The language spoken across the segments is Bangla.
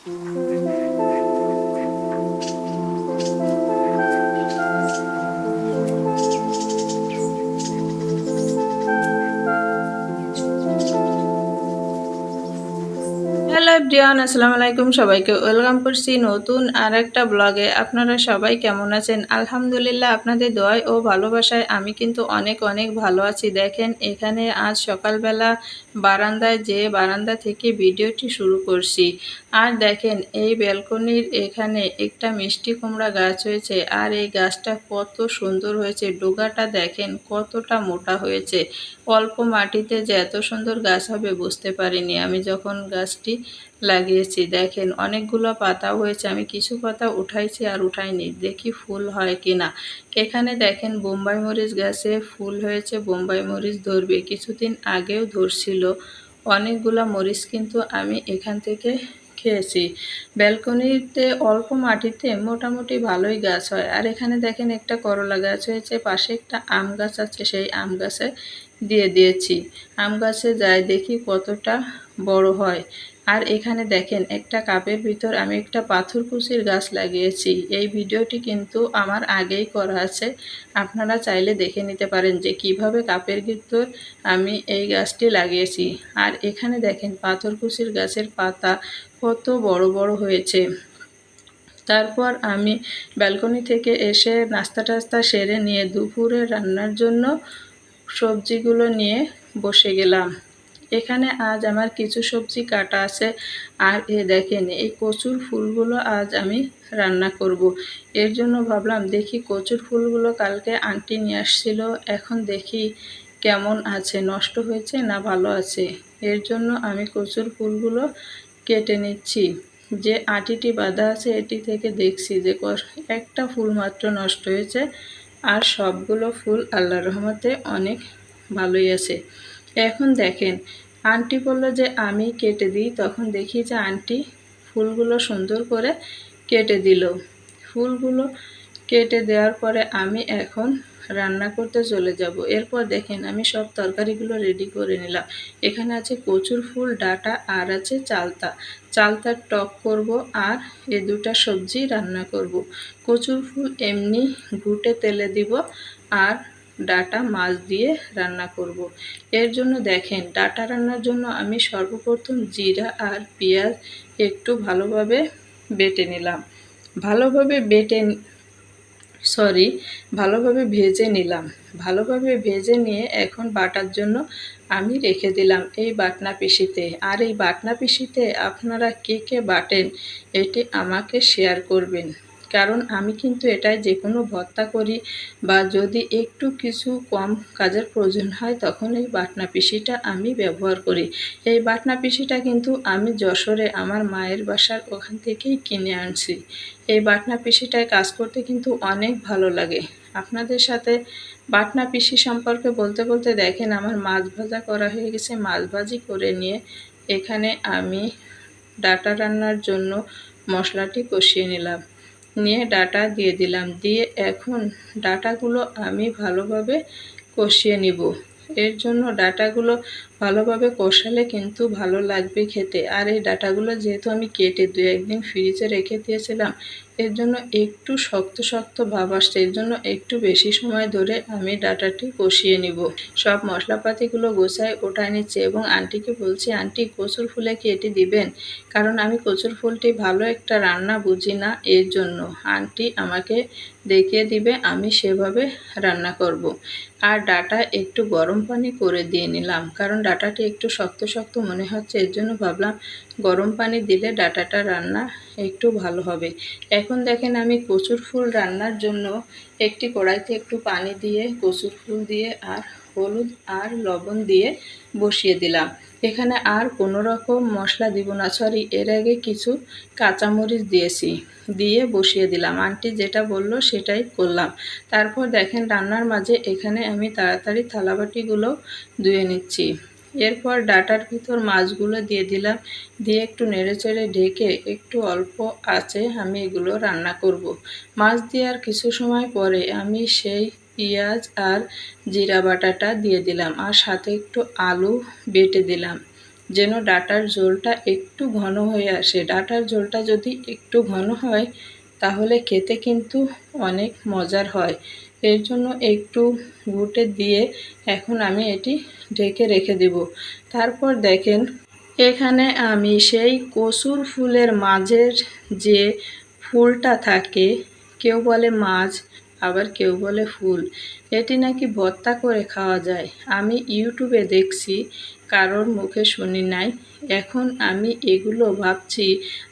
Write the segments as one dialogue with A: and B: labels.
A: হ্যালো এভরিওয়ান, আসসালামু আলাইকুম। সবাইকে ওয়েলকাম করছি নতুন আর একটা ব্লগে। আপনারা সবাই কেমন আছেন? আলহামদুলিল্লাহ, আপনাদের দোয়ায় ও ভালোবাসায় আমি কিন্তু অনেক অনেক ভালো আছি। দেখেন, এখানে আজ সকালবেলা বারান্দায় বারান্দা থেকে ভিডিওটি শুরু করছি। আর দেখেন, এই ব্যালকনির এখানে একটা মিষ্টি কুমড়া গাছ হয়েছে। আর এই গাছটা কত সুন্দর হয়েছে, ডোগাটা দেখেন কতটা মোটা হয়েছে। অল্প মাটিতে যে এত সুন্দর গাছ হবে বুঝতে পারিনি আমি যখন গাছটি লাগিয়েছি। দেখেন, অনেকগুলো পাতাও হয়েছে। আমি কিছু পাতা উঠাইছি আর উঠাইনি, দেখি ফুল হয় কিনা। এখানে দেখেন, বোম্বাই মরিচ গাছে ফুল হয়েছে। বোম্বাই মরিচ ধরবে, কিছুদিন আগেও ধরছিল অনেকগুলা মরিচ, কিন্তু আমি এখান থেকে খেয়েছি। ব্যালকনিতে অল্প মাটিতে মোটামুটি ভালোই গাছ হয়। আর এখানে দেখেন, একটা করলা গাছ হয়েছে, পাশে একটা আম গাছ আছে, সেই আম গাছে দিয়ে দিয়েছি। আম গাছে যাই দেখি কতটা বড় হয়। আর এখানে দেখেন, একটা কাপের ভিতর আমি একটা পাথরকুচির গাছ লাগিয়েছি। এই ভিডিওটি কিন্তু আমার আগেই করা আছে, আপনারা চাইলে দেখে নিতে পারেন যে কিভাবে কাপের ভিতর আমি এই গাছটি লাগিয়েছি। আর এখানে দেখেন, পাথরকুচির গাছের পাতা কত বড় বড় হয়েছে। তারপর আমি ব্যালকনি থেকে এসে নাস্তা টাস্তা সেরে নিয়ে দুপুরে রান্নার জন্য সবজিগুলো নিয়ে বসে গেলাম। এখানে আজ আমার কিছু সবজি কাটা আছে। আর দেখেন, এই কচুর ফুলগুলো আজ আমি রান্না করব। এর জন্য ভাবলাম দেখি কচুর ফুলগুলো কালকে আন্টি নিয়ে আসছিল, এখন দেখি কেমন আছে, নষ্ট হয়েছে না ভালো আছে। এর জন্য আমি কচুর ফুলগুলো কেটে নিচ্ছি। যে আটিটি বাঁধা আছে এটি থেকে দেখছি যে একটা ফুল মাত্র নষ্ট হয়েছে, আর সবগুলো ফুল আল্লাহর রহমতে অনেক ভালোই আছে। এখন দেখেন, আন্টি বলল যে আমি কেটে দিই, তখন দেখি যে আন্টি ফুলগুলো সুন্দর করে কেটে দিল। ফুলগুলো কেটে দেওয়ার পরে আমি এখন রান্না করতে চলে যাব। এরপর দেখেন, আমি সব তরকারিগুলো রেডি করে নিলাম। এখানে আছে কচুর ফুল ডাঁটা, আর আছে চালতা। চালতার টক করব, আর এ দুটা সবজি রান্না করব। কচুর ফুল এমনি ঘুটে তেলে দিব, আর ডাঁটা মাছ দিয়ে রান্না করব। এর জন্য দেখেন, ডাঁটা রান্নার জন্য আমি সর্বপ্রথম জিরা আর পেঁয়াজ একটু ভালোভাবে বেটে নিলাম। ভালোভাবে ভালোভাবে ভেজে নিলাম। ভালোভাবে ভেজে নিয়ে এখন বাটার জন্য আমি রেখে দিলাম এই বাটনা পিসিতে। আর এই বাটনা পিসিতে আপনারা কে কে বাটেন এটি আমাকে শেয়ার করবেন, কারণ আমি কিন্তু এটাই যে কোনো ভর্তা করি বা যদি একটু কিছু কম কাজের প্রয়োজন হয় তখন এই বাটনা পিসিটা আমি ব্যবহার করি। এই বাটনা পিসিটা কিন্তু আমি যশোরে আমার মায়ের বাসার ওখান থেকেই কিনে আনছি। এই বাটনা পিসিটায় কাজ করতে কিন্তু অনেক ভালো লাগে। আপনাদের সাথে বাটনা পিসি সম্পর্কে বলতে বলতে দেখেন, আমার মাছ ভাজা করা হয়ে গেছে। মাছ ভাজি করে নিয়ে এখানে আমি ডাঁটা রান্নার জন্য মশলাটি কষিয়ে নিলাম। নিয়ে ডাঁটা দিয়ে দিলাম। দিয়ে এখন ডাঁটাগুলো আমি ভালোভাবে কষিয়ে নিব। এর জন্য ডাঁটাগুলো ভালোভাবে কষালে কিন্তু ভালো লাগবে খেতে। আর এই ডাঁটাগুলো যেহেতু আমি কেটে 2-1 দিন ফ্রিজে রেখে দিয়েছিলাম, এর জন্য একটু শক্ত শক্ত ভাব আসছে। এর জন্য একটু বেশি সময় ধরে আমি ডাঁটাটি কষিয়ে নিব। সব মশলাপাতিগুলো গোছায় ওঠায় নিচ্ছে এবং আন্টিকে বলছি, আন্টি কচুর ফুলে কি এটি দিবেন? কারণ আমি কচুর ফুলটি ভালো একটা রান্না বুঝি না, এর জন্য আন্টি আমাকে দেখিয়ে দিবে, আমি সেভাবে রান্না করব। আর ডাঁটা একটু গরম পানি করে দিয়ে নিলাম, কারণ ডাঁটাটি একটু শক্ত শক্ত মনে হচ্ছে। এর জন্য ভাবলাম গরম পানি দিলে ডাঁটাটা রান্না একটু ভালো হবে। এখন দেখেন, আমি কচুর ফুল রান্নার জন্য একটি কড়াইতে একটু পানি দিয়ে কচুর ফুল দিয়ে আর হলুদ আর লবণ দিয়ে বসিয়ে দিলাম। এখানে আর কোনো রকম মশলা দিব না, সরি, এর আগে কিছু কাঁচামরিচ দিয়েছি, দিয়ে বসিয়ে দিলাম। আন্টি যেটা বলল সেটাই করলাম। তারপর দেখেন, রান্নার মাঝে এখানে আমি তাড়াতাড়ি থালাবাটিগুলো ধুয়ে নিচ্ছি। এরপর ডাঁটার ভিতর মাছগুলো দিয়ে দিলাম, দিয়ে একটু নেড়েচেড়ে ঢেকে একটু অল্প আঁচে আমি এগুলো রান্না করব। মাছ দেওয়ার কিছু সময় পরে আমি সেই পেঁয়াজ আর জিরা বাটাটা দিয়ে দিলাম, আর সাথে একটু আলু বেটে দিলাম। যেন ডাঁটার ঝোলটা একটু ঘন হয়ে আসে। ডাঁটার ঝোলটা যদি একটু ঘন হয় তাহলে খেতে কিন্তু অনেক মজার হয়। এর জন্য একটু ঘুটে দিয়ে এখন আমি এটি ঢেকে রেখে দেব। তারপর দেখেন এখানে আমি সেই কচুর ফুলের মাঝের যে ফুলটা থাকে, কেউ বলে মাছ আবার কেউ বলে ফুল, এটি নাকি ভর্তা করে খাওয়া যায়। আমি ইউটিউবে দেখছি, কারোর মুখে শুনি নাই। এখন আমি এগুলো ভাবছি,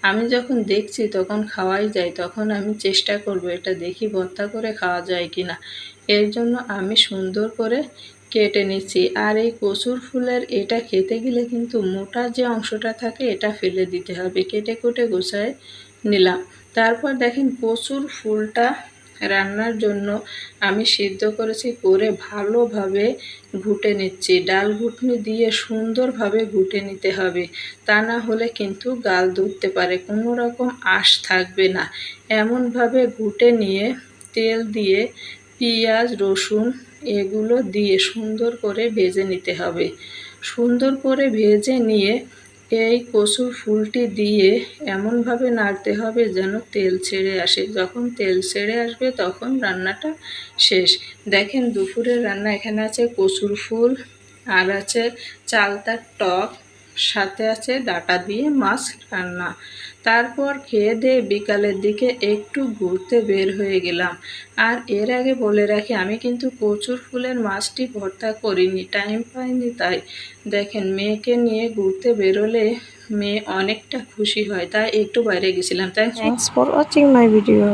A: আমি যখন দেখছি তখন খাওয়াই যায়, তখন আমি চেষ্টা করব এটা দেখি ভর্তা করে খাওয়া যায় কিনা। এর জন্য আমি সুন্দর করে কেটে নিচ্ছি। আর এই কচুর ফুলের এটা খেতে গেলে কিন্তু মোটা যে অংশটা থাকে এটা ফেলে দিতে হবে। কেটে কুটে গুছায় নিলাম। তারপর দেখেন কচুর ফুলটা রান্নার জন্য আমি সিদ্ধ করেছি, করে ভালোভাবে ঘুটে নিচ্ছি। ডাল ঘুটনি দিয়ে সুন্দরভাবে ঘুটে নিতে হবে, তা না হলে কিন্তু গাল ধরতে পারে, কোনো রকম আঁশ থাকবে না। এমনভাবে ঘুটে নিয়ে তেল দিয়ে পেঁয়াজ রসুন এগুলো দিয়ে সুন্দর করে ভেজে নিতে হবে। সুন্দর করে ভেজে নিয়ে এই কচুর ফুলটি দিয়ে এমনভাবে নাড়তে হবে যেন তেল ছেড়ে আসে। যখন তেল ছেড়ে আসবে তখন রান্নাটা শেষ। দেখেন দুপুরের রান্না এখানে আছে কচুর ফুল, আর আছে চালতার টক, সাথে আছে ডাঁটা দিয়ে মাছ রান্না। তারপর খেয়ে দিয়ে বিকালের দিকে একটু ঘুরতে বের হয়ে গেলাম। আর এর আগে বলে রাখি, আমি কিন্তু কচুর ফুলের মাছটি ভর্তা করিনি, টাইম পাইনি তাই। দেখেন মেয়েকে নিয়ে ঘুরতে বেরোলে মেয়ে অনেকটা খুশি হয়, তাই একটু বাইরে গেছিলাম।
B: Thanks for watching my video.